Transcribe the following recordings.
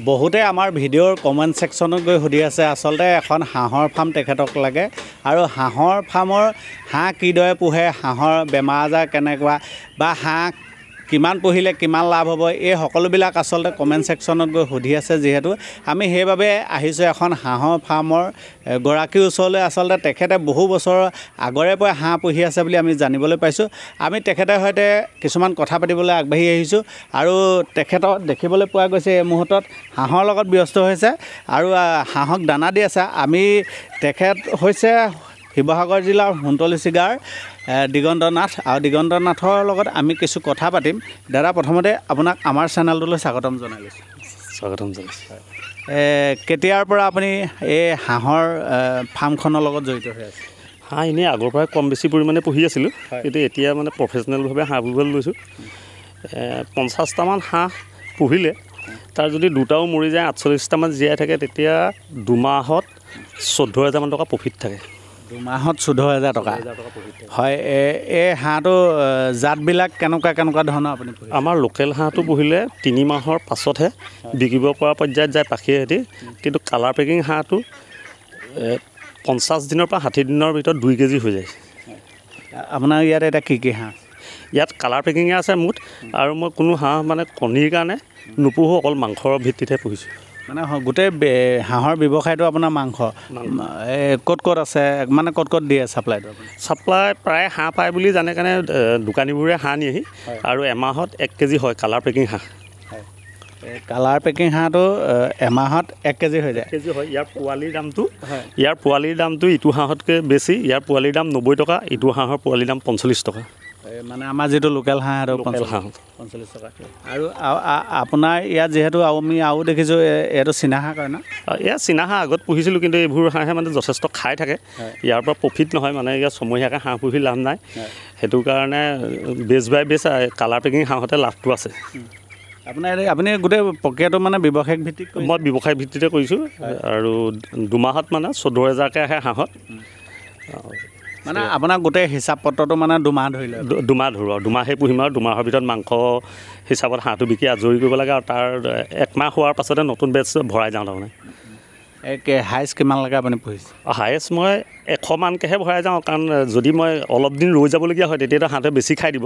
বহুতে আমাৰ ভিডিঅ'ৰ কমেণ্ট ছেকশ্যনত গৈ সুধি আছে আচলতে এখন হাঁহৰ ফাৰ্ম তেখেতক লাগে আৰু হাঁহৰ ফাৰ্মৰ হাঁহ কিদৰে পোহে, হাঁহৰ বেমাৰ আজাৰ কেনেকুৱা বা হাঁহ কিমান পুহিলে কিমান লাভ হ'ব, এই সকলোবিলাক আচলতে কমেণ্ট ছেকশ্যনত গৈ সুধি আছে। যিহেতু আমি সেইবাবে আহিছোঁ এখন হাঁহৰ ফাৰ্মৰ গৰাকীৰ ওচৰলৈ। আচলতে তেখেতে বহু বছৰৰ আগৰে পৰা হাঁহ পুহি আছে বুলি আমি জানিবলৈ পাইছোঁ। আমি তেখেতৰ সৈতে কিছুমান কথা পাতিবলৈ আগবাঢ়ি আহিছোঁ আৰু তেখেতক দেখিবলৈ পোৱা গৈছে এই মুহূৰ্তত হাঁহৰ লগত ব্যস্ত হৈছে আৰু হাঁহক দানা দি আছে। তেখেত হৈছে শিৱসাগৰ জিলাৰ সোণতলী ছিগাৰ দিগন্ত নাথ, আৰু দিগন্ত নাথৰ লগত আমি কিছু কথা পাতিম। দাদা, প্ৰথমতে আপোনাক আমাৰ চেনেলটোলৈ স্বাগতম জনাইছোঁ। স্বাগতম জনাইছোঁ। কেতিয়াৰ পৰা আপুনি এই হাঁহৰ ফাৰ্মখনৰ লগত জড়িত হৈ আছে? হাঁহ এনেই আগৰ পৰাই কম বেছি পৰিমাণে পুহি আছিলোঁ, কিন্তু এতিয়া মানে প্ৰফেচনেলভাৱে হাঁহ পুহিবলৈ লৈছোঁ। 50টামান হাঁহ পুহিলে তাৰ যদি দুটাও মৰি যায়, 48টামান জীয়াই থাকে, তেতিয়া 2 মাহত 14,000 টকা প্ৰফিট থাকে। 2 মাহত 14,000 টকা হয়। এই হাঁহটো জাতবিলাক কেনেকুৱা ধৰণৰ আপুনি পুহিছে? আমাৰ লোকেল হাঁহটো পুহিলে 3 মাহৰ পাছতহে বিকিব পৰা পৰ্যায়ত যায় পাখিয়ে সিহঁতি, কিন্তু কালাৰ পেকিং হাঁহটো 50 দিনৰ পৰা 60 দিনৰ ভিতৰত 2 কেজি হৈ যায়। আপোনাৰ ইয়াত এতিয়া কি হাঁহ? ইয়াত কালাৰ পেকিঙে আছে মুঠ, আৰু মই কোনো হাঁহ মানে কণীৰ কাৰণে নুপুহোঁ, অকল মাংসৰ ভিত্তিতহে পুহিছোঁ। মানে গোটেই হাঁহৰ ব্যৱসায়টো আপোনাৰ মাংস ক'ত আছে, মানে ক'ত দিয়ে চাপ্লাইটো? চাপ্লাই প্ৰায় হাঁহ পায় বুলি জানে কাৰণে দোকানীবোৰে হাঁহ নিয়েহি, আৰু এমাহত 1 কেজি হয় কালাৰ পেকিং হাঁহ। কালাৰ পেকিং হাঁহটো এমাহত 1 কেজি হৈ যায়। 1 কেজি হয়। ইয়াৰ পোৱালিৰ দামটো ইটো হাঁহতকৈ বেছি। ইয়াৰ পোৱালিৰ দাম 90 টকা, ইটো হাঁহৰ পোৱালিৰ দাম 45 টকা। মানে আমাৰ যিটো লোকেল হাঁহ সেইটো 45 টকা। আৰু আপোনাৰ ইয়াত যিহেতু আমি আৰু দেখিছোঁ এইটো চীনা হাঁহ কয় ন? এয়া চীনা হাঁহ আগত পুহিছিলোঁ, কিন্তু এইবোৰ হাঁহে মানে যথেষ্ট খাই থাকে, ইয়াৰ পৰা প্ৰফিট নহয়। মানে ইয়াত ছমহীয়াকৈ হাঁহ পুহি লাভ নাই, সেইটো কাৰণে বেছ বাই বেছ কালাৰ পেকিং হাঁহতে লাভটো আছে। আপুনি গোটেই প্ৰক্ৰিয়াটো মানে ব্যৱসায়িক ভিত্তিত? মই ব্যৱসায়িক ভিত্তিতে কৰিছোঁ, আৰু 2 মাহত মানে 14,000কৈ আহে হাঁহত। মানে আপোনাৰ গোটেই হিচাপ পত্ৰটো মানে 2 মাহ ধৰি লয়? 2 মাহ ধৰোঁ, আৰু 2 মাহেই পুহিম, আৰু 2 মাহৰ ভিতৰত মাংস হিচাপত হাঁহটো বিকি আজৰি কৰিব লাগে, আৰু তাৰ 1 মাহ হোৱাৰ পাছতে নতুন বেচ ভৰাই যাওঁ। তাৰমানে হাইষ্ট কিমানলৈকে আপুনি পুহিছে? হাইষ্ট মই 100 মানকৈহে ভৰাই যাওঁ, কাৰণ যদি মই অলপ দিন ৰৈ যাবলগীয়া হয় তেতিয়াতো হাঁহটোৱে বেছি খাই দিব।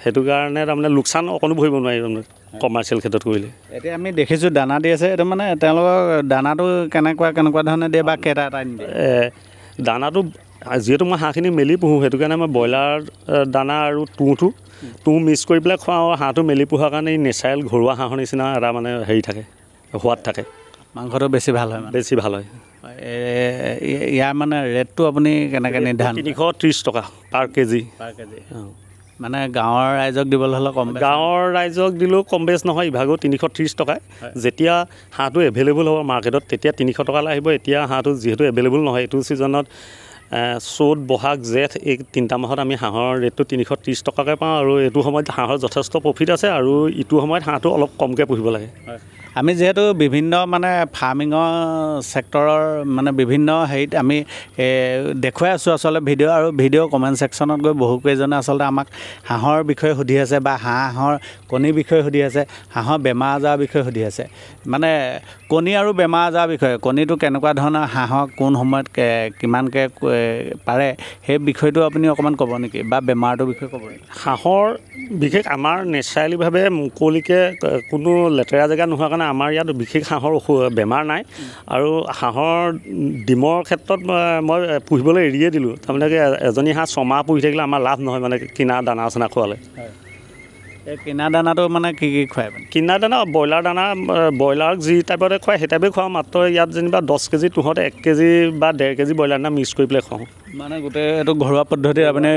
সেইটো কাৰণে তাৰমানে লোকচান অকণো ভৰিব নোৱাৰি তাৰমানে কমাৰ্চিয়েল ক্ষেত্ৰত কৰিলে। এতিয়া আমি দেখিছোঁ দানা দি আছে, এইটো মানে তেওঁলোকৰ দানাটো কেনেকুৱা ধৰণে দিয়ে বা কেইটা নিদিয়ে? দানাটো যিহেতু মই হাঁহখিনি মেলি পুহোঁ, সেইটো কাৰণে মই ব্ৰইলাৰ দানা আৰু তুঁহ মিক্স কৰি পেলাই খুৱাওঁ। আৰু হাঁহটো মেলি পোহাৰ কাৰণে এই নেচাৰেল ঘৰুৱা হাঁহৰ নিচিনা এটা মানে হেৰি থাকে, সোৱাদ থাকে, মাংসটো বেছি ভাল হয়। বেছি ভাল হয়। ইয়াৰ মানে ৰেটটো আপুনি কেনেকৈ নিৰ্ধাৰণ? 330 টকা পাৰ কেজি। মানে গাঁৱৰ ৰাইজক দিবলৈ হ'লে কম? গাঁৱৰ ৰাইজক দিলেও কম বেছ নহয়, ইভাগেও 330 টকাই। যেতিয়া হাঁহটো এভেইলেবল হ'ব মাৰ্কেটত তেতিয়া 300 টকালৈ আহিব। এতিয়া হাঁহটো যিহেতু এভেইলেবল নহয়, এইটো ছিজনত চ'ত, বহাগ, জেঠ এই 3টা মাহত আমি হাঁহৰ ৰেটটো 330 টকাকৈ পাওঁ, আৰু এইটো সময়ত হাঁহৰ যথেষ্ট প্ৰফিট আছে, আৰু ইটো সময়ত হাঁহটো অলপ কমকৈ পুহিব লাগে। আমি যিহেতু বিভিন্ন মানে ফাৰ্মিঙৰ ছেক্টৰৰ মানে বিভিন্ন হেৰিত আমি দেখুৱাই আছোঁ আচলতে ভিডিঅ' কমেণ্ট ছেকশ্যনত গৈ বহুকেইজনে আচলতে আমাক হাঁহৰ বিষয়ে সুধি আছে, বা হাঁহৰ কণীৰ বিষয়ে সুধি আছে, হাঁহৰ বেমাৰ আজাৰৰ বিষয়ে সুধি আছে। মানে কণী আৰু বেমাৰ আজাৰৰ বিষয়ে, কণীটো কেনেকুৱা ধৰণৰ, হাঁহক কোন সময়ত কিমানকৈ পাৰে, সেই বিষয়টো আপুনি অকণমান ক'ব নেকি, বা বেমাৰটোৰ বিষয়ে ক'ব নেকি? হাঁহৰ বিশেষ আমাৰ নেচাৰেলিভাৱে মুকলিকৈ কোনো লেতেৰা জেগা নোহোৱা কাৰণে আমাৰ ইয়াত বিশেষ হাঁহৰ বেমাৰ নাই। আৰু হাঁহৰ ডিমৰ ক্ষেত্ৰত মই পুহিবলৈ এৰিয়ে দিলোঁ। তাৰমানে কি এজনী হাঁহ 6 মাহ পুহি থাকিলে আমাৰ লাভ নহয়, মানে কিনা দানা চানা খোৱালে। এই কিনা দানাটো মানে কি খুৱাই? কিনা দানা ব্ৰইলাৰ দানা, ব্ৰইলাৰক যি টাইপতে খুৱাই সেই টাইপে খুৱাওঁ। মাত্ৰ ইয়াত যেনিবা 10 কেজি তুঁহত 1 কেজি বা 1.5 কেজি ব্ৰইলাৰ দানা মিক্স কৰি পেলাই খুৱাওঁ। মানে গোটেই এইটো ঘৰুৱা পদ্ধতিত আপুনি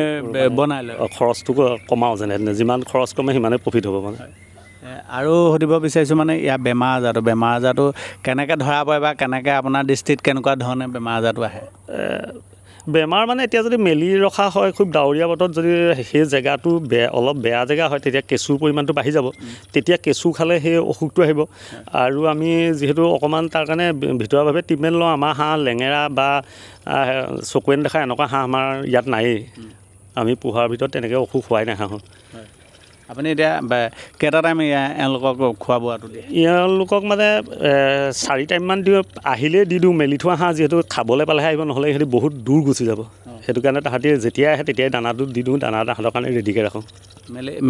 বনাই লয়? খৰচটো কমাওঁ, যেনে যিমান খৰচ কমে সিমানেই প্ৰফিট হ'ব। মানে আৰু সুধিব বিচাৰিছোঁ মানে ইয়াৰ বেমাৰ আজাৰটো কেনেকৈ ধৰা পৰে, বা কেনেকৈ আপোনাৰ দৃষ্টিত কেনেকুৱা ধৰণে বেমাৰ আজাৰটো আহে? বেমাৰ মানে এতিয়া যদি মেলি ৰখা হয় খুব ডাৱৰীয়া বতৰত, যদি সেই জেগাটো অলপ বেয়া জেগা হয়, তেতিয়া কেঁচুৰ পৰিমাণটো বাঢ়ি যাব। তেতিয়া কেঁচু খালে সেই অসুখটো আহিব। আৰু আমি যিহেতু অকণমান তাৰ কাৰণে ভিতৰুৱাভাৱে ট্ৰিটমেণ্ট লওঁ। আমাৰ হাঁহ লেঙেৰা বা চকুৱে নেদেখা এনেকুৱা হাঁহ আমাৰ ইয়াত নায়েই। আমি পোহাৰ ভিতৰত তেনেকৈ অসুখ হোৱাই নাই হাঁহৰ। আপুনি এতিয়া কেইটা টাইম এওঁলোকক খোৱা বোৱাটো দিয়ে? এওঁলোকক মানে 4 টাইমমান দিওঁ, আহিলেই দি দিওঁ। মেলি থোৱা হাঁহ যিহেতু খাবলৈ পালেহে আহিব, নহ'লে সিহঁতি বহুত দূৰ গুচি যাব। সেইটো কাৰণে তাহাঁতি যেতিয়াই আহে তেতিয়াই দানাটো দি দিওঁ, দানা তাহাঁতৰ কাৰণে ৰেডিকৈ ৰাখোঁ।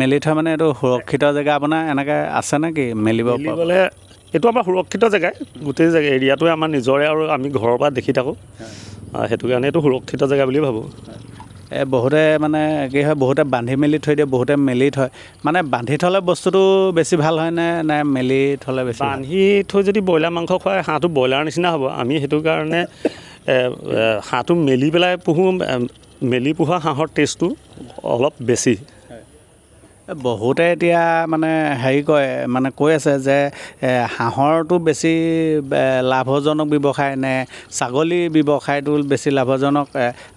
মেলি থোৱা মানে এইটো সুৰক্ষিত জেগা আপোনাৰ এনেকৈ আছে নেকি মেলিবলৈ? এইটো আমাৰ সুৰক্ষিত জেগাই, গোটেই জেগা এৰিয়াটোৱে আমাৰ নিজৰে আৰু আমি ঘৰৰ পৰা দেখি থাকোঁ। সেইটো কাৰণে এইটো সুৰক্ষিত জেগা বুলি ভাবোঁ। বহুতে মানে কি হয়, বহুতে বান্ধি মেলি থৈ দিয়ে, বহুতে মেলি থয়। মানে বান্ধি থ'লে বস্তুটো বেছি ভাল হয়নে নে মেলি থ'লে বেছি? বান্ধি থৈ যদি ব্ৰইলাৰ মাংস খুৱাই হাঁহটো ব্ৰইলাৰ নিচিনা হ'ব। আমি সেইটো কাৰণে হাঁহটো মেলি পেলাই পুহোঁ। মেলি পোহা হাঁহৰ টেষ্টটো অলপ বেছি। বহুতে এতিয়া মানে হেৰি কয়, মানে কৈ আছে যে হাঁহৰটো বেছি লাভজনক ব্যৱসায় নে ছাগলী ব্যৱসায়টো বেছি লাভজনক?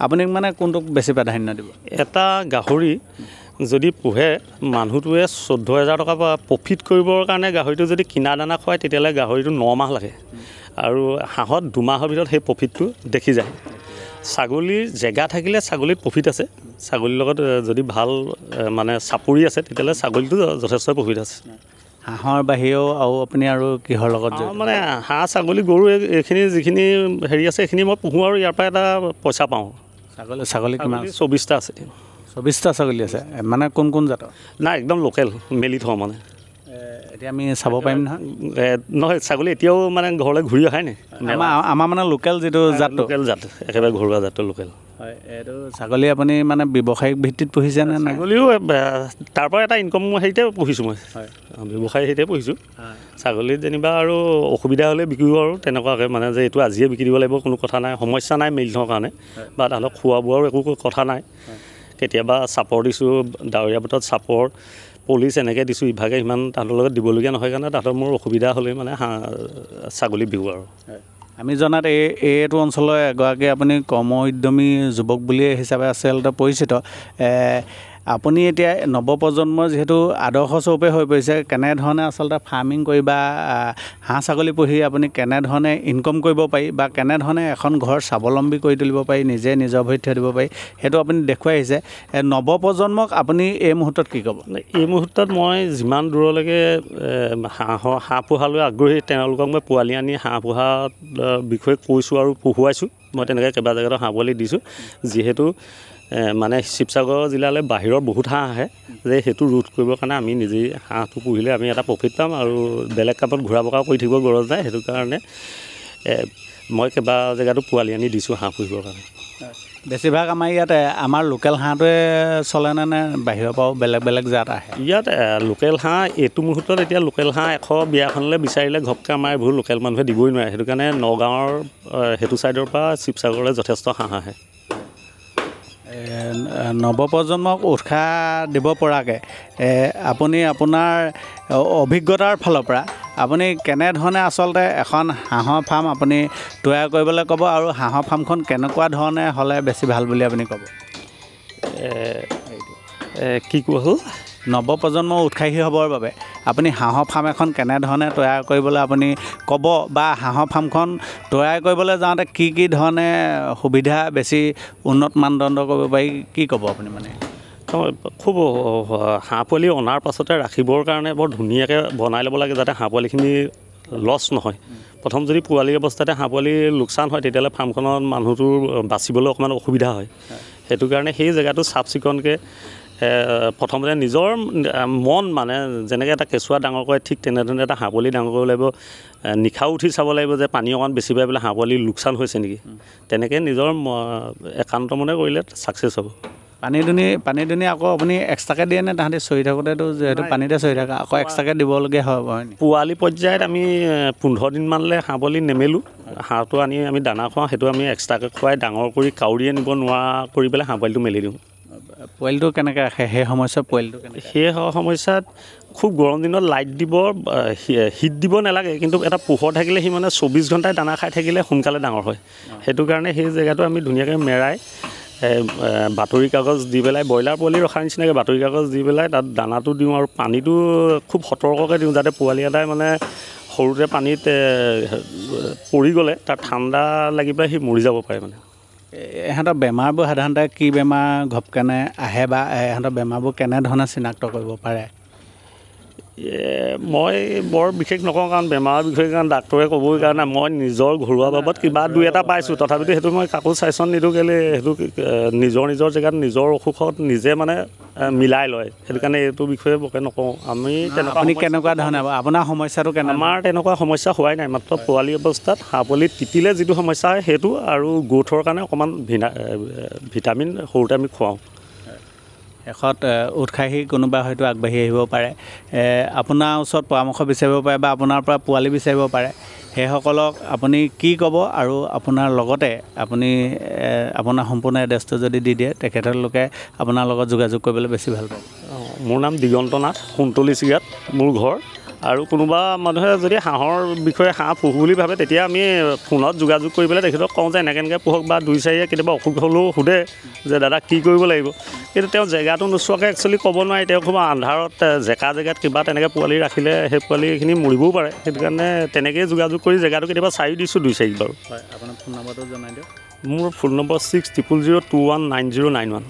আপুনি মানে কোনটোক বেছি প্ৰাধান্য দিব? এটা গাহৰি যদি পোহে মানুহটোৱে 14,000 টকা প্ৰফিট কৰিবৰ কাৰণে গাহৰিটো যদি কিনা দানা খুৱায় তেতিয়াহ'লে গাহৰিটো 9 মাহ লাগে, আৰু হাঁহত 2 মাহৰ ভিতৰত সেই প্ৰফিটটো দেখি যায়। ছাগলীৰ জেগা থাকিলে ছাগলীত প্ৰফিট আছে। ছাগলীৰ লগত যদি ভাল মানে চাপৰি আছে তেতিয়াহ'লে ছাগলীটো যথেষ্ট প্ৰফিট আছে। হাঁহৰ বাহিৰেও আৰু আপুনি আৰু কিহৰ লগত? মানে হাঁহ, ছাগলী, গৰু এইখিনি যিখিনি হেৰি আছে এইখিনি মই পুহোঁ আৰু ইয়াৰ পৰা এটা পইচা পাওঁ। ছাগলী কিমান? 24টা আছে। 24টা ছাগলী আছে। মানে কোন কোন জাতৰ? নাই, একদম লোকেল, মেলি থওঁ মানে। এতিয়া আমি চাব পাৰিম নহয়? নহয়, ছাগলী এতিয়াও মানে ঘৰলৈ ঘূৰি অহাই নাই। আমাৰ মানে লোকেল যিটো জাত, লোকেল জাত, একেবাৰে ঘৰুৱা জাতৰ লোকেল। হয়, এইটো ছাগলী আপুনি মানে ব্যৱসায়িক ভিত্তিত পুহিছে নে? ছাগলীও তাৰ পৰা এটা ইনকম হেৰিতে পুহিছোঁ মই। ব্যৱসায় হেৰিতে পুহিছোঁ। ছাগলীত যেনিবা আৰু অসুবিধা হ'লে বিক্ৰীও আৰু তেনেকুৱাকৈ, মানে যে এইটো আজিয়ে বিক্ৰী দিব লাগিব কোনো কথা নাই, সমস্যা নাই মেলি থোৱাৰ কাৰণে, বা তাহাঁতক খোৱা বোৱাৰো একো কথা নাই। কেতিয়াবা চাপৰ দিছোঁ, ডাৱৰীয়া বতৰত চাপৰ, পলিচ এনেকৈ দিছোঁ। ইভাগে সিমান তাহাঁতৰ লগত দিবলগীয়া নহয় কাৰণে তাহাঁতৰ মোৰ অসুবিধা হ'লেই মানে ছাগলী বিহু আৰু। আমি জনাত এইটো অঞ্চলৰ এগৰাকী আপুনি কৰ্ম উদ্যমী যুৱক বুলি হিচাপে আচলতে পৰিচিত। আপুনি এতিয়া নৱপ্ৰজন্মৰ যিহেতু আদৰ্শস্বৰূপে হৈ পৰিছে, কেনেধৰণে আচলতে ফাৰ্মিং কৰি বা হাঁহ ছাগলী পুহি আপুনি কেনেধৰণে ইনকম কৰিব পাৰি বা কেনেধৰণে এখন ঘৰ স্বাৱলম্বী কৰি তুলিব পাৰি, নিজে নিজৰ ভৰিত থৈ দিব পাৰি, সেইটো আপুনি দেখুৱাই আহিছে। নৱপ্ৰজন্মক আপুনি এই মুহূৰ্তত কি ক'ব? এই মুহূৰ্তত মই যিমান দূৰলৈকে হাঁহ পোহালৈ আগ্ৰহী, তেওঁলোকক মই পোৱালি আনি হাঁহ পোহাৰ বিষয়ে কৈছোঁ আৰু পঢ়ুৱাইছোঁ। মই তেনেকৈ কেইবা জেগাতো হাঁহ পোৱালি দিছোঁ। যিহেতু মানে শিৱসাগৰ জিলালৈ বাহিৰৰ বহুত হাঁহ আহে, যে সেইটো ৰোধ কৰিবৰ কাৰণে আমি নিজেই হাঁহটো পুহিলে আমি এটা প্ৰফিট পাম আৰু বেলেগ কামত ঘূৰা পকা কৰি থাকিব গৰজ নাই। সেইটো কাৰণে মই কেইবা জেগাতো পোৱালি আনি দিছোঁ হাঁহ পুহিবৰ কাৰণে। বেছিভাগ আমাৰ ইয়াতে আমাৰ লোকেল হাঁহটোৱে চলেনে নে বাহিৰৰ পৰাও বেলেগ বেলেগ জাত আহে? ইয়াত লোকেল হাঁহ এইটো মুহূৰ্তত এতিয়া লোকেল হাঁহ 100 বিয়াখনলৈ বিচাৰিলে ঘপকৈ আমাৰ এইবোৰ লোকেল মানুহে দিবই নোৱাৰে। সেইটো কাৰণে নগাঁৱৰ সেইটো ছাইডৰ পৰা শিৱসাগৰলৈ যথেষ্ট হাঁহ আহে। নৱপ্ৰজন্মক উৎসাহ দিব পৰাকৈ আপুনি আপোনাৰ অভিজ্ঞতাৰ ফালৰ পৰা আপুনি কেনেধৰণে আচলতে এখন হাঁহৰ ফাৰ্ম আপুনি তৈয়াৰ কৰিবলৈ ক'ব, আৰু হাঁহৰ ফাৰ্মখন কেনেকুৱা ধৰণে হ'লে বেছি ভাল বুলি আপুনি ক'ব? কি কোৱা হ'ল? নৱপ্ৰজন্ম উৎসাহী হ'বৰ বাবে আপুনি হাঁহৰ ফাৰ্ম এখন কেনেধৰণে তৈয়াৰ কৰিবলৈ আপুনি ক'ব, বা হাঁহৰ ফাৰ্মখন তৈয়াৰ কৰিবলৈ যাওঁতে কি কি ধৰণে সুবিধা বেছি উন্নত মানদণ্ড কৰিব পাৰি, কি ক'ব আপুনি? মানে খুব হাঁহ পোৱালি অনাৰ পাছতে ৰাখিবৰ কাৰণে বৰ ধুনীয়াকৈ বনাই ল'ব লাগে, যাতে হাঁহ পোৱালিখিনি লছ নহয়। প্ৰথম যদি পোৱালি অৱস্থাতে হাঁহ পোৱালি লোকচান হয় তেতিয়াহ'লে ফাৰ্মখনত মানুহটোৰ বাচিবলৈ অকণমান অসুবিধা হয়। সেইটো কাৰণে সেই জেগাটো চাফ চিকুণকৈ প্ৰথমতে নিজৰ মন, মানে যেনেকৈ এটা কেঁচুৱা ডাঙৰ কৰে ঠিক তেনেধৰণে এটা হাঁহ পোৱালি ডাঙৰ কৰিব লাগিব। নিশাও উঠি চাব লাগিব যে পানী অকণমান বেছি পাই পেলাই হাঁহ পোৱালি লোকচান হৈছে নেকি। তেনেকৈ নিজৰ একান্ত মনে কৰিলে ছাকচেছ হ'ব। পানী দুনি আকৌ আপুনি এক্সট্ৰাকৈ দিয়ে নে? তাহাঁতি চৰি থাকোঁতেতো যিহেতু পানীতে চৰি থাকে আকৌ এক্সট্ৰাকৈ দিবলগীয়া হয়? পোৱালি পৰ্যায়ত আমি 15 দিনমানলৈ হাঁহ পোৱালি নেমেলোঁ। হাঁহটো আনি আমি দানা খুৱাওঁ, সেইটো আমি এক্সট্ৰাকৈ খুৱাই ডাঙৰ কৰি কাউৰীয়ে নিব নোৱাৰা কৰি পেলাই হাঁহ পোৱালিটো মেলি দিওঁ। পোৱালিটো কেনেকৈ ৰাখে সেই সময়ছোৱাত? পোৱালিটো সেই সময়ছোৱাত খুব গৰম দিনত লাইট দিব, হিট দিব নালাগে, কিন্তু এটা পোহৰ থাকিলে সি মানে 24 ঘণ্টাই দানা খাই থাকিলে সোনকালে ডাঙৰ হয়। সেইটো কাৰণে সেই জেগাটো আমি ধুনীয়াকৈ মেৰাই বাতৰি কাগজ দি পেলাই, ব্ৰইলাৰ পোৱালি ৰখাৰ নিচিনাকৈ বাতৰি কাগজ দি পেলাই তাত দানাটো দিওঁ, আৰু পানীটো খুব সতৰ্ককৈ দিওঁ, যাতে পোৱালি এটাই মানে সৰুতে পানীত পৰি গ'লে তাৰ ঠাণ্ডা লাগি পেলাই সি মৰি যাব পাৰে মানে। ইহঁতৰ বেমাৰবোৰ সাধাৰণতে কি বেমাৰ ঘপকেনে আহে বা ইহঁতৰ বেমাৰবোৰ কেনেধৰণে চিনাক্ত কৰিব পাৰে? মই বৰ বিশেষ নকওঁ, কাৰণ বেমাৰৰ বিষয়ে কাৰণ ডাক্তৰে ক'বই কাৰণে মই নিজৰ ঘৰুৱা বাবদ কিবা দুই এটা পাইছোঁ, তথাপিতো সেইটো মই কাকো ছাজেশ্যন নিদিওঁ। কেলৈ সেইটো নিজৰ জেগাত নিজৰ অসুখত নিজে মানে মিলাই লয়, সেইটো কাৰণে এইটো বিষয়ে বৰকৈ নকওঁ। আমি তেনেকুৱা আপুনি কেনেকুৱা ধৰণে আপোনাৰ সমস্যাটো কেনে? আমাৰ তেনেকুৱা সমস্যা হোৱাই নাই, মাত্ৰ পোৱালি অৱস্থাত হাঁহ পোৱালি তিতিলে যিটো সমস্যা হয় সেইটো, আৰু গ্ৰোথৰ কাৰণে অকণমান ভিটামিন সৰুতে আমি খুৱাওঁ। শেষত উৎসাহী কোনোবা হয়তো আগবাঢ়ি আহিব পাৰে, আপোনাৰ ওচৰত পৰামৰ্শ বিচাৰিব পাৰে বা আপোনাৰ পৰা পোৱালি বিচাৰিব পাৰে, সেইসকলক আপুনি কি ক'ব? আৰু আপোনাৰ লগতে আপুনি আপোনাৰ সম্পূৰ্ণ এড্ৰেছটো যদি দি দিয়ে তেখেতলোকে আপোনাৰ লগত যোগাযোগ কৰিবলৈ বেছি ভাল পাব। মোৰ নাম দিগন্ত নাথ, কুন্তলী চিগাত মোৰ ঘৰ। আৰু কোনোবা মানুহে যদি হাঁহৰ বিষয়ে হাঁহ পুহো বুলি ভাবে, তেতিয়া আমি ফোনত যোগাযোগ কৰি পেলাই তেখেতক কওঁ যে এনেকৈ পোহক, বা দুই চাৰিয়ে কেতিয়াবা অসুখ হ'লেও সোধে যে দাদা কি কৰিব লাগিব। কিন্তু তেওঁ জেগাটো নোচোৱাকৈ একচুৱেলি ক'ব নোৱাৰি, তেওঁ খুব আন্ধাৰত জেকা জেগাত কিবা তেনেকৈ পোৱালি ৰাখিলে সেই পোৱালিখিনি মৰিবও পাৰে। সেইটো কাৰণে তেনেকৈয়ে যোগাযোগ কৰি জেগাটো কেতিয়াবা চায়ো দিছোঁ দুই চাৰিক বাৰু। হয়, আপোনাৰ ফোন নম্বৰটো জনাই দিয়ক। মোৰ ফোন নম্বৰ 6000219091।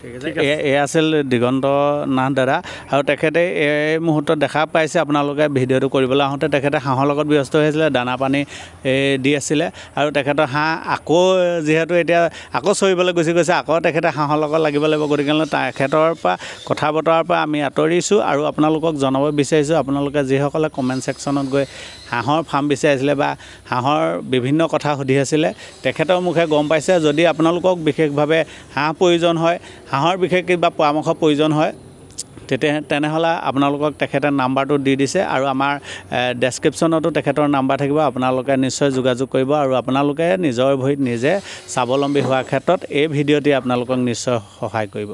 ঠিক আছে, এয়া আছিল দিগন্ত নাথ দাদা। আৰু তেখেতে এই মুহূৰ্তত দেখা পাইছে, আপোনালোকে ভিডিঅ'টো কৰিবলৈ আহোঁতে তেখেতে হাঁহৰ লগত ব্যস্ত হৈ আছিলে, দানা পানী দি আছিলে। আৰু তেখেতৰ হাঁহ আকৌ যিহেতু এতিয়া আকৌ চৰিবলৈ গুচি গৈছে, আকৌ তেখেতে হাঁহৰ লগত লাগিব লাগিব, গতিকে তেখেতৰ পৰা কথা বতৰাৰ পৰা আমি আঁতৰিছোঁ। আৰু আপোনালোকক জনাব বিচাৰিছোঁ, আপোনালোকে যিসকলে কমেণ্ট ছেকশ্যনত গৈ হাঁহৰ ফাৰ্ম বিচাৰিছিলে বা হাঁহৰ বিভিন্ন কথা সুধি আছিলে, তেখেতৰ মুখে গম পাইছে। যদি আপোনালোকক বিশেষভাৱে হাঁহ প্ৰয়োজন হয়, হাঁহৰ বিশেষ কিবা পৰামৰ্শ প্ৰয়োজন হয়, তেনেহ'লে আপোনালোকক তেখেতে নাম্বাৰটো দি দিছে, আৰু আমাৰ ডেছক্ৰিপশ্যনতো তেখেতৰ নাম্বাৰ থাকিব। আপোনালোকে নিশ্চয় যোগাযোগ কৰিব, আৰু আপোনালোকে নিজৰ ভৰিত নিজে স্বাৱলম্বী হোৱাৰ ক্ষেত্ৰত এই ভিডিঅ'টি আপোনালোকক নিশ্চয় সহায় কৰিব।